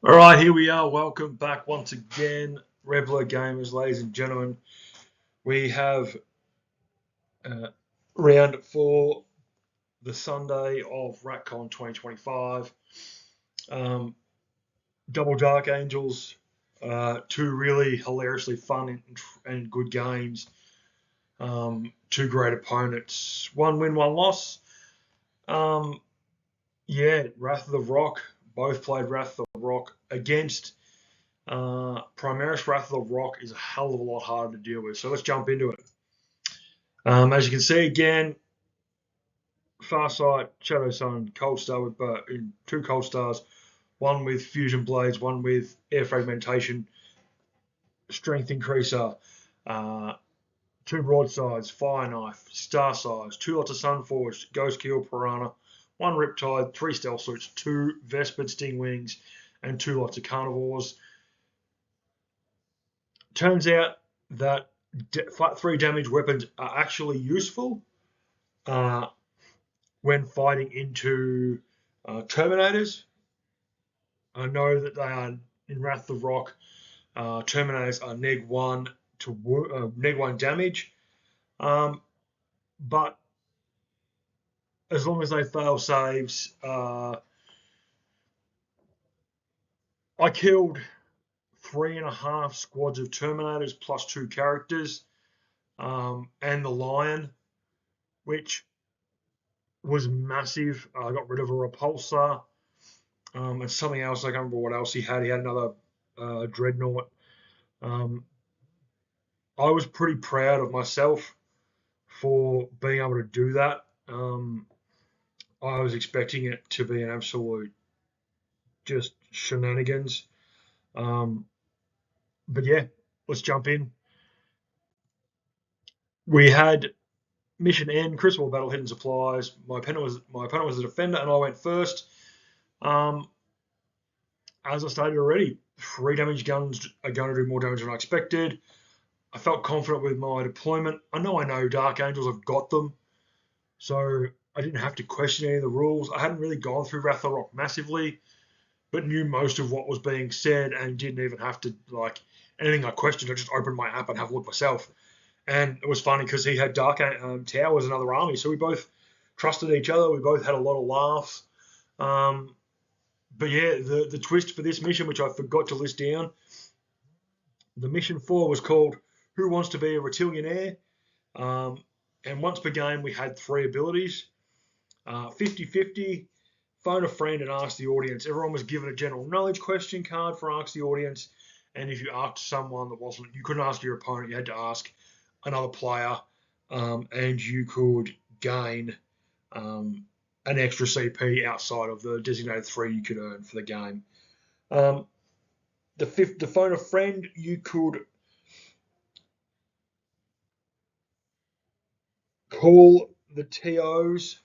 All right, here we are. Welcome back once again, Rebler gamers, ladies and gentlemen. We have uh, round for the Sunday of Ratcon 2025. Um, Double Dark Angels, two really hilariously fun and good games. Two great opponents. One win, one loss. Um, yeah, Wrath of the Rock. Both played Wrath of the Rock against Primaris. Wrath of the Rock is a hell of a lot harder to deal with. So let's jump into it. As you can see again, Farsight, Shadow Sun, Cold Star with two Cold Stars, one with Fusion Blades, one with Air Fragmentation, Strength Increaser, uh, two Broadsides, Fire Knife, Star Size, two lots of Sunforged, Ghost Kill, Piranha, one Riptide, three Stealth Suits, two Vespid Sting Wings, and two lots of Carnivores. Turns out that flat 3 damage weapons are actually useful when fighting into Terminators. I know that they are in Wrath of the Rock. Terminators are neg 1 to neg 1 damage, but as long as they fail saves, I killed 3.5 squads of Terminators plus 2 characters, and the Lion, which was massive. I got rid of a Repulsor and something else. I can't remember what else he had. He had another Dreadnought. I was pretty proud of myself for being able to do that. I was expecting it to be an absolute just shenanigans. But yeah, let's jump in. We had mission end, Crucible Battle, Hidden Supplies. My opponent was the defender, and I went first. As I stated already, 3 damage guns are going to do more damage than I expected. I felt confident with my deployment. I know Dark Angels have got them, so I didn't have to question any of the rules. I hadn't really gone through Wrath of the Rock massively, but knew most of what was being said and didn't even have to, like, anything I questioned, I just opened my app and have a look myself. And it was funny because he had Dark Towers, another army, so we both trusted each other. We both had a lot of laughs. But yeah, the twist for this mission, which I forgot to list down, the mission 4 was called Who Wants to Be a Reptilianaire? And once per game, we had 3 abilities. 50-50, phone a friend and ask the audience. Everyone was given a general knowledge question card for ask the audience. And if you asked someone that wasn't, you couldn't ask your opponent, you had to ask another player, and you could gain an extra CP outside of the designated 3 you could earn for the game. The phone a friend, you could call the TOs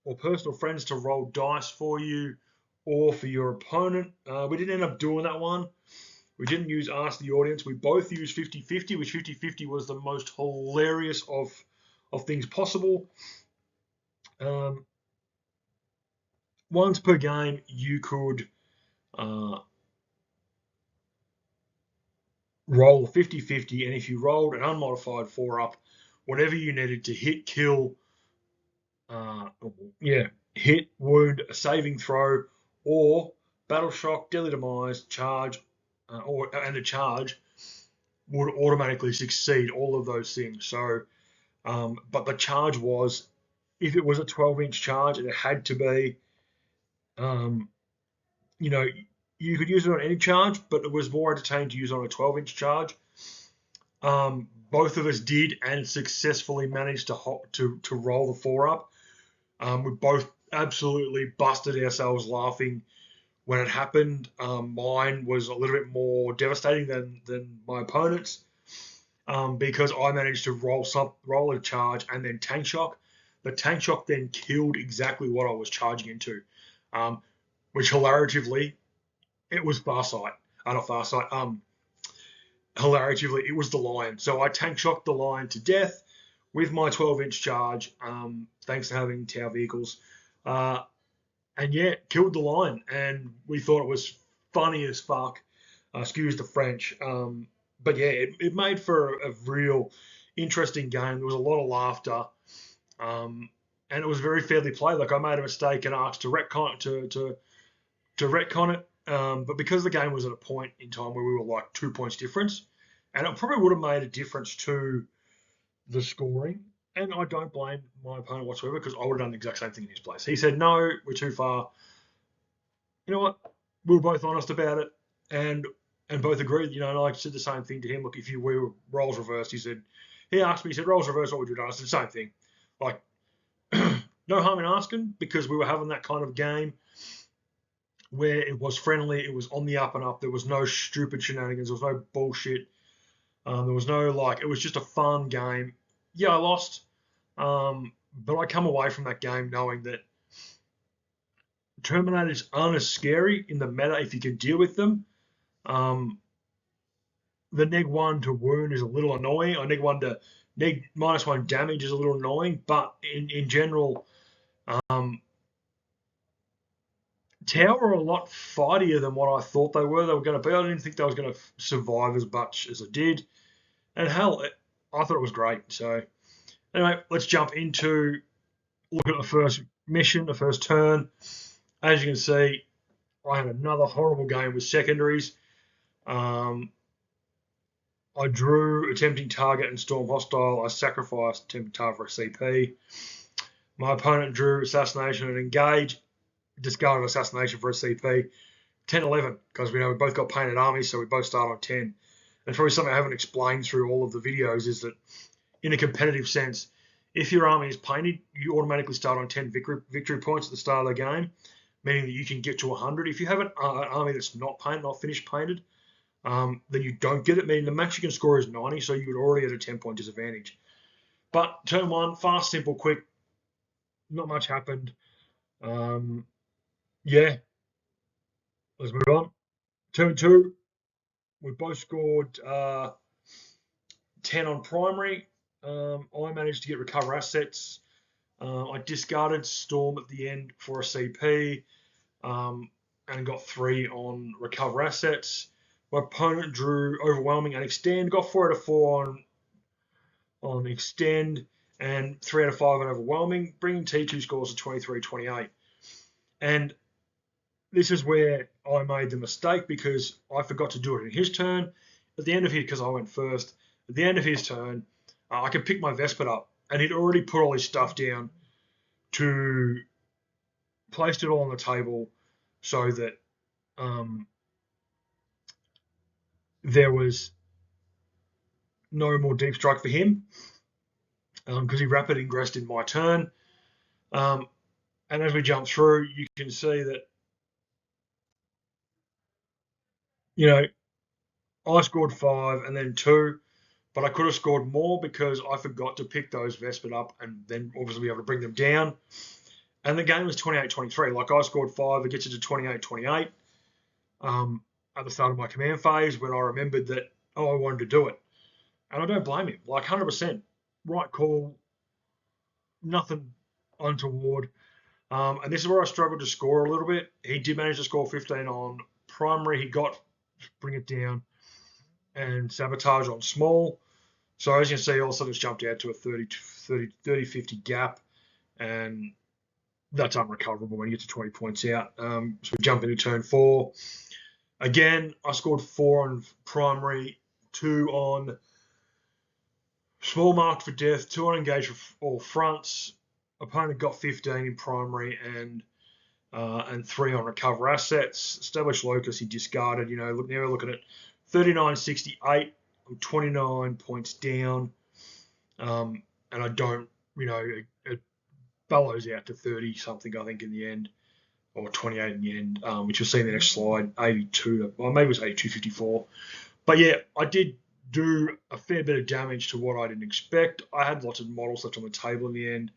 or personal friends to roll dice for you or for your opponent. We didn't end up doing that one. We didn't use Ask the Audience. We both used 50-50, which 50-50 was the most hilarious of things possible. Once per game, you could roll 50-50, and if you rolled an unmodified 4-up, whatever you needed to hit, kill, hit, wound, a saving throw, or battle shock, deadly demise, charge, and a charge would automatically succeed all of those things. So, but the charge was, if it was a 12-inch charge, it had to be, you could use it on any charge, but it was more entertaining to use on a 12-inch charge. Both of us did and successfully managed to roll the 4-up. We both absolutely busted ourselves laughing when it happened. Mine was a little bit more devastating than my opponent's, because I managed to roll a charge and then tank shock. The tank shock then killed exactly what I was charging into, which hilariously, it was Farsight. Not Farsight. Hilariously, it was the Lion. So I tank shocked the Lion to death with my 12-inch charge, thanks to having Tower vehicles. and yeah, killed the line. And we thought it was funny as fuck. Excuse the French. But yeah, it made for a real interesting game. There was a lot of laughter. And it was very fairly played. Like I made a mistake and asked to retcon to retcon it. But because the game was at a point in time where we were like 2 points difference, and it probably would have made a difference to the scoring. And I don't blame my opponent whatsoever because I would have done the exact same thing in his place. He said, "No, we're too far." You know what? We were both honest about it, and both agreed. You know, and I said the same thing to him. Look, if we were roles reversed, he asked me, he said, roles reversed, what would you do? I said the same thing. Like, no harm in asking because we were having that kind of game where it was friendly, it was on the up and up. There was no stupid shenanigans, there was no bullshit. There was no like, it was just a fun game. Yeah, I lost, but I come away from that game knowing that Terminators aren't as scary in the meta if you can deal with them. Um, the neg one to wound is a little annoying. Or neg one to neg -1 damage is a little annoying, but in general, um, Tower are a lot fightier than what I thought they were. They were going to be. I didn't think they was going to survive as much as it did. And hell, I thought it was great. So anyway, let's jump into look at the first mission, the first turn. As you can see, I had another horrible game with secondaries. Um, I drew attempting target and storm hostile. I sacrificed attempting target for a CP. My opponent drew assassination and engage, discarded assassination for a CP. 10-11, because we both got painted armies, so we both start on 10. And probably something I haven't explained through all of the videos is that in a competitive sense, if your army is painted, you automatically start on 10 victory points at the start of the game, meaning that you can get to 100. If you have an army that's not painted, not finished painted, then you don't get it, meaning the max you can score is 90, so you would already at a 10-point disadvantage. But turn one, fast, simple, quick, not much happened. Yeah, let's move on. Turn two, we both scored 10 on primary. I managed to get recover assets. I discarded Storm at the end for a CP and got 3 on recover assets. My opponent drew overwhelming and extend, got 4 out of 4 on extend, and 3 out of 5 on overwhelming, bringing T2 scores to 23-28. And this is where I made the mistake because I forgot to do it in his turn. At the end of his, because I went first, at the end of his turn, I could pick my Vespid up, and he'd already put all his stuff down to placed it all on the table so that there was no more deep strike for him because he rapid ingressed in my turn. And as we jump through, you can see that, you know, I scored 5 and then 2, but I could have scored more because I forgot to pick those Vespid up and then obviously be able to bring them down. And the game was 28-23. Like I scored 5, it gets it to 28-28 at the start of my command phase when I remembered that, I wanted to do it. And I don't blame him. Like 100%. Right call. Nothing untoward. And this is where I struggled to score a little bit. He did manage to score 15 on primary. He got bring it down and sabotage on small. So as you can see, all of a sudden it's jumped out to a 30-50 gap. And that's unrecoverable when you get to 20 points out. So we jump into turn 4. Again, I scored 4 on primary, 2 on small marked for death, 2 on engage for all fronts. Opponent got 15 in primary and 3 on recover assets. Established locus, he discarded. You know, now we're looking at 39-68. I'm 29 points down. And I don't, you know, it bellows out to 30 something, I think, in the end, or 28 in the end, which you'll see in the next slide, 82. Well, maybe it was 82-54. But yeah, I did do a fair bit of damage to what I didn't expect. I had lots of models left on the table in the end.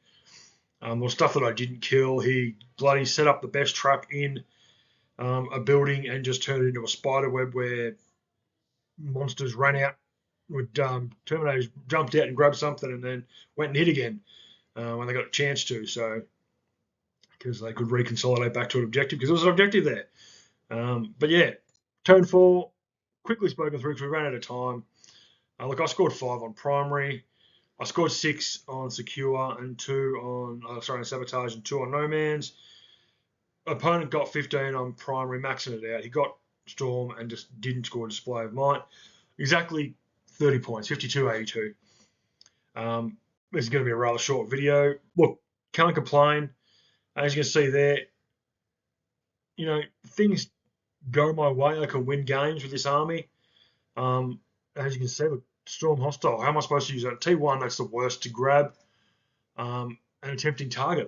Or stuff that I didn't kill. He bloody set up the best trap in a building and just turned it into a spider web where monsters ran out, with Terminators jumped out and grabbed something and then went and hit again when they got a chance to. So because they could reconsolidate back to an objective, because there was an objective there. But yeah, turn 4, quickly spoken through because we ran out of time. Look, I scored 5 on primary. I scored 6 on secure and 2 on sabotage and 2 on no man's. Opponent got 15 on primary, maxing it out. He got storm and just didn't score a display of might. Exactly 30 points, 52-82. This is going to be a rather short video. Look, can't complain. As you can see there, things go my way. I can win games with this army. As you can see, look, Storm Hostile. How am I supposed to use that? T1, that's the worst to grab. An attempting target.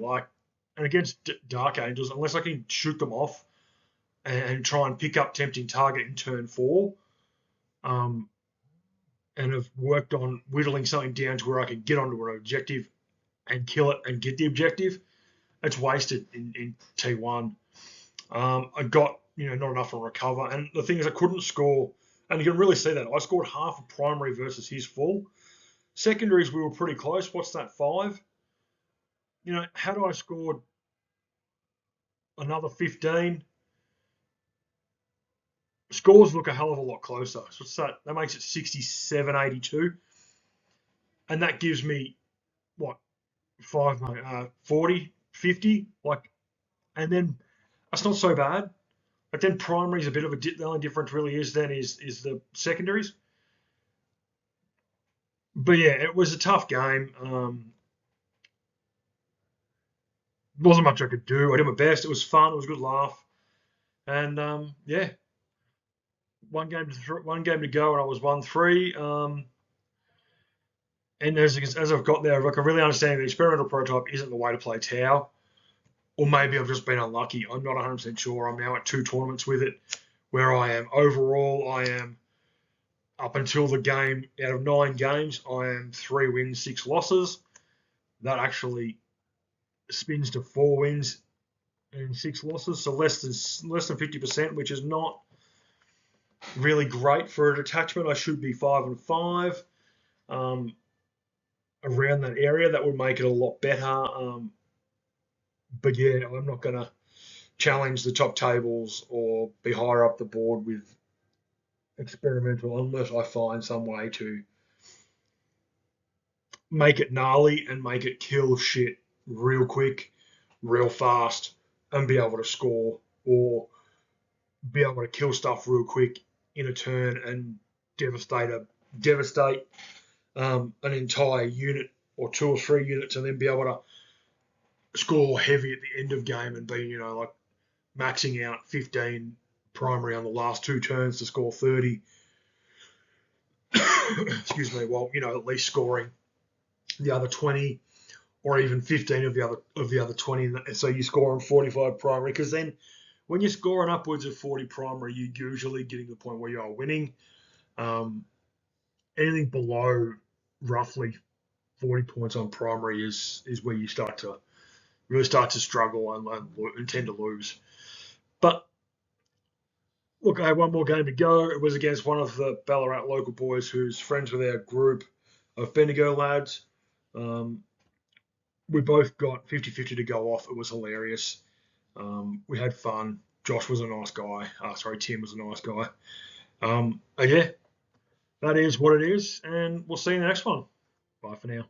And against Dark Angels, unless I can shoot them off and try and pick up tempting target in turn 4, and have worked on whittling something down to where I can get onto an objective and kill it and get the objective, it's wasted in T1. I got not enough to recover, and the thing is I couldn't score, and you can really see that I scored half a primary versus his full. Secondaries we were pretty close. What's that, 5? Had I scored another 15, scores look a hell of a lot closer. So what's that? That makes it 67-82, and that gives me what, 40, 50, and then that's not so bad. But then primary is a bit of the only difference really is the secondaries. But yeah, it was a tough game. Wasn't much I could do. I did my best. It was fun. It was a good laugh. And yeah, one game to go, and I was 1-3. And as I've got there, I can really understand the experimental prototype isn't the way to play Tau. Or maybe I've just been unlucky. I'm not 100% sure. I'm now at 2 tournaments with it, where I am overall, I am up until the game, out of 9 games, I am 3 wins, 6 losses. That actually spins to 4 wins and 6 losses, so less than 50%, which is not really great for a detachment. I should be 5-5. Around that area, that would make it a lot better. But yeah, I'm not going to challenge the top tables or be higher up the board with experimental unless I find some way to make it gnarly and make it kill shit real quick, real fast, and be able to score, or be able to kill stuff real quick in a turn and devastate an entire unit or 2 or 3 units, and then be able to score heavy at the end of game and be maxing out 15 primary on the last 2 turns to score 30. Excuse me. Well, at least scoring the other 20 or even 15 of the other 20. So you score on 45 primary, because then when you're scoring upwards of 40 primary, you're usually getting to the point where you are winning. Anything below roughly 40 points on primary is where you really start to struggle and tend to lose. But look, I had one more game to go. It was against one of the Ballarat local boys who's friends with our group of Bendigo lads. We both got 50-50 to go off. It was hilarious. We had fun. Josh was a nice guy. Tim was a nice guy. And yeah, that is what it is. And we'll see you in the next one. Bye for now.